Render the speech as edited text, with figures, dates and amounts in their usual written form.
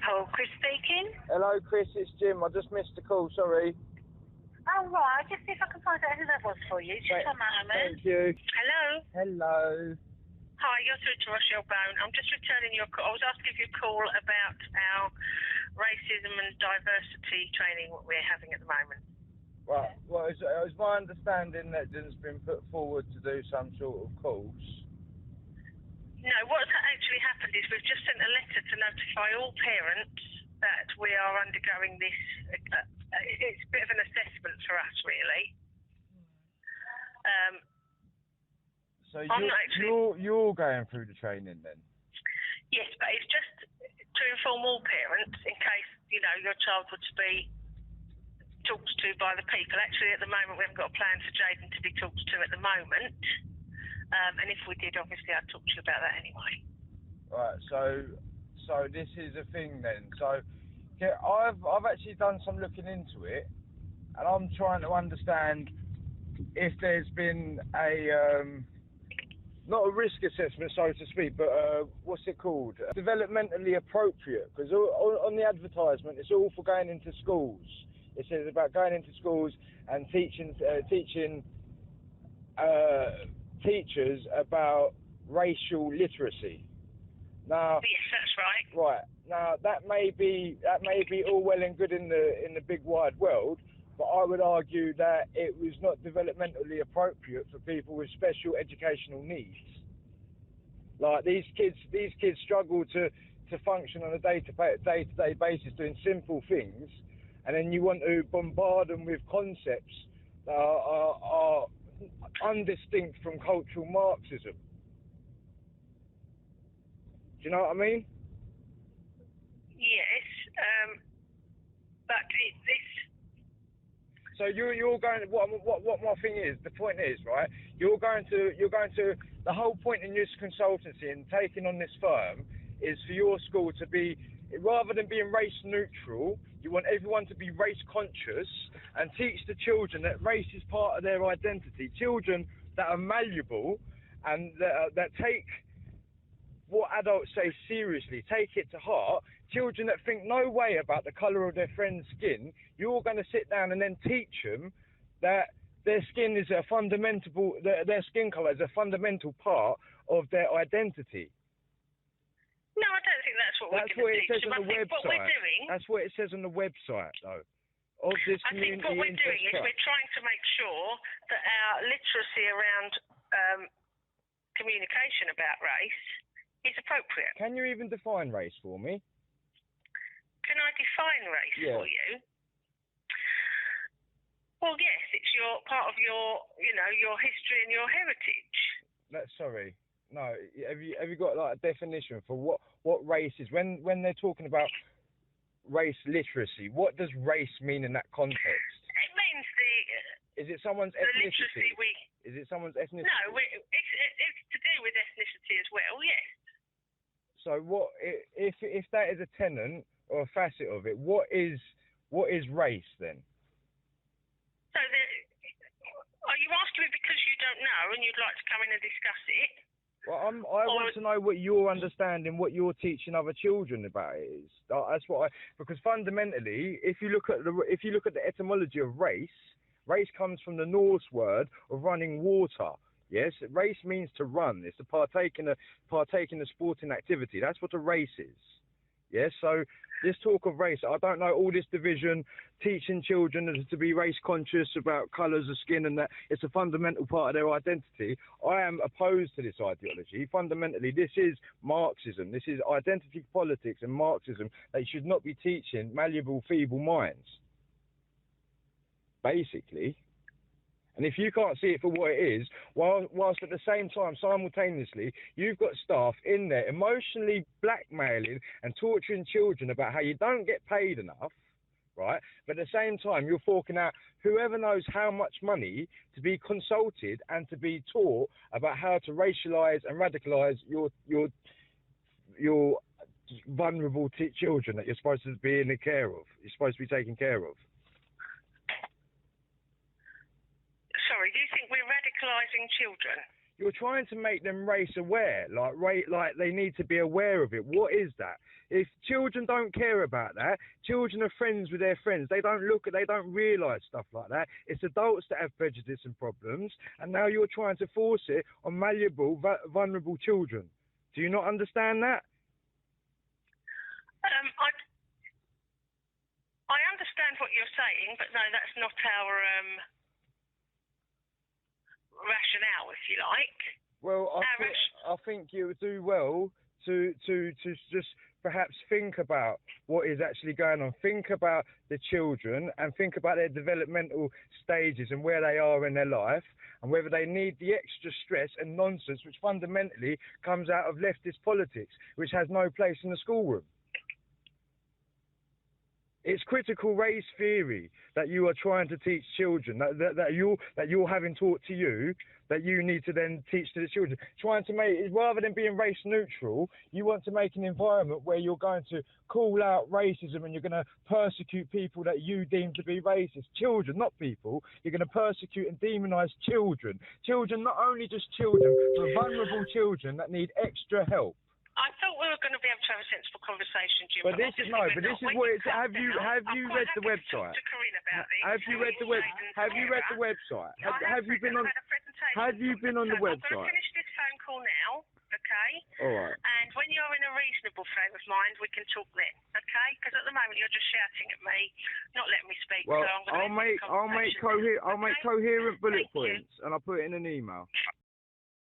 call. Chris speaking. Hello, Chris, it's Jim. I just missed the call, sorry. Oh, right. Just see if I can find out who that was for you. Just a moment. Thank you. Hello. Hello. Hi, you're through to Rochelle Bone. I'm just returning your call. I was asked to give you a call about our racism and diversity training what we're having at the moment. Right, well, it was my understanding that Jim's been put forward to do some sort of course. No, what's actually happened is we've just sent a letter to notify all parents that we are undergoing this. It's a bit of an assessment for us, really. So you're going through the training then? Yes, but it's just to inform all parents in case, you know, your child would be talked to by the people. Actually, at the moment, we haven't got a plan for Jaden to be talked to at the moment. And if we did, obviously, I'd talk to you about that anyway. Right, so this is a thing then. So yeah, I've actually done some looking into it, and I'm trying to understand if there's been a not a risk assessment, so to speak, but what's it called? Developmentally appropriate, because on the advertisement it's all for going into schools. It says about going into schools and teaching teachers about racial literacy. Now, yes, that's right. Right. Now that may be all well and good in the big wide world, but I would argue that it was not developmentally appropriate for people with special educational needs. Like these kids struggle to function on a day-to-day basis doing simple things, and then you want to bombard them with concepts that are undistinct from cultural Marxism. Do you know what I mean? Yes, but this. So you're going. What my thing is? The point is, right? You're going to. The whole point in this consultancy and taking on this firm is for your school to be, rather than being race neutral, you want everyone to be race conscious and teach the children that race is part of their identity. Children that are malleable and that take what adults say seriously, take it to heart. Children that think no way about the colour of their friend's skin, you're going to sit down and then teach them that their skin is a fundamental, their skin colour is a fundamental part of their identity. No, I don't think that's what That's we're what going it to says teach on them. the I think what we're website. doing. That's what it says on the website, though. Of this I think what we're doing is we're trying to make sure that our literacy around communication about race is appropriate. Can you even define race for me? Can I define race for you? Well, yes, it's your part of your, you know, your history and your heritage. Sorry, no. Have you got like a definition for what race is? When they're talking about race literacy, what does race mean in that context? It means Is it someone's ethnicity? Is it someone's ethnicity? No, it's to do with ethnicity as well. Yes. So what if that is a tenet or a facet of it? What is race then? So are you asking me because you don't know and you'd like to come in and discuss it? Well, I want to know what your understanding, what you're teaching other children about it is. That's what because fundamentally, if you look at the etymology of race comes from the Norse word of running water. Yes, race means to run. It's to partake in a sporting activity. That's what a race is. Yes, so this talk of race, I don't know, all this division, teaching children to be race conscious about colours of skin and that it's a fundamental part of their identity. I am opposed to this ideology. Fundamentally, this is Marxism. This is identity politics and Marxism. They should not be teaching malleable, feeble minds, basically. And if you can't see it for what it is, whilst at the same time, simultaneously, you've got staff in there emotionally blackmailing and torturing children about how you don't get paid enough, right? But at the same time, you're forking out whoever knows how much money to be consulted and to be taught about how to racialise and radicalise your vulnerable children that you're supposed to be in the care of. You're supposed to be taking care of. Sorry, do you think we're radicalising children? you're trying to make them race aware, like they need to be aware of it. What is that? If children don't care about that, children are friends with their friends. They don't realise stuff like that. It's adults that have prejudice and problems, and now you're trying to force it on malleable, vulnerable children. Do you not understand that? I understand what you're saying, but no, that's not our rationale, if you like. Well, I think you would do well to just perhaps think about what is actually going on. Think about the children and think about their developmental stages and where they are in their life and whether they need the extra stress and nonsense which fundamentally comes out of leftist politics, which has no place in the schoolroom. It's critical race theory that you are trying to teach children, that you're having taught to you, that you need to then teach to the children. Trying to make, rather than being race neutral, you want to make an environment where you're going to call out racism and you're going to persecute people that you deem to be racist. Children, not people. You're going to persecute and demonise children. Children, not only just children, but vulnerable children that need extra help. I thought we were going to be able to have a sensible conversation, Jim. But this is what it's. Have you read the website? Have you read the website? Have you been on? Have you been on the website? I'm going to finish this phone call now, okay? All right. And when you're in a reasonable frame of mind, we can talk then, okay? Because at the moment you're just shouting at me, not letting me speak. Well, so I'm going I'll make coherent bullet points, and I'll put it in an email.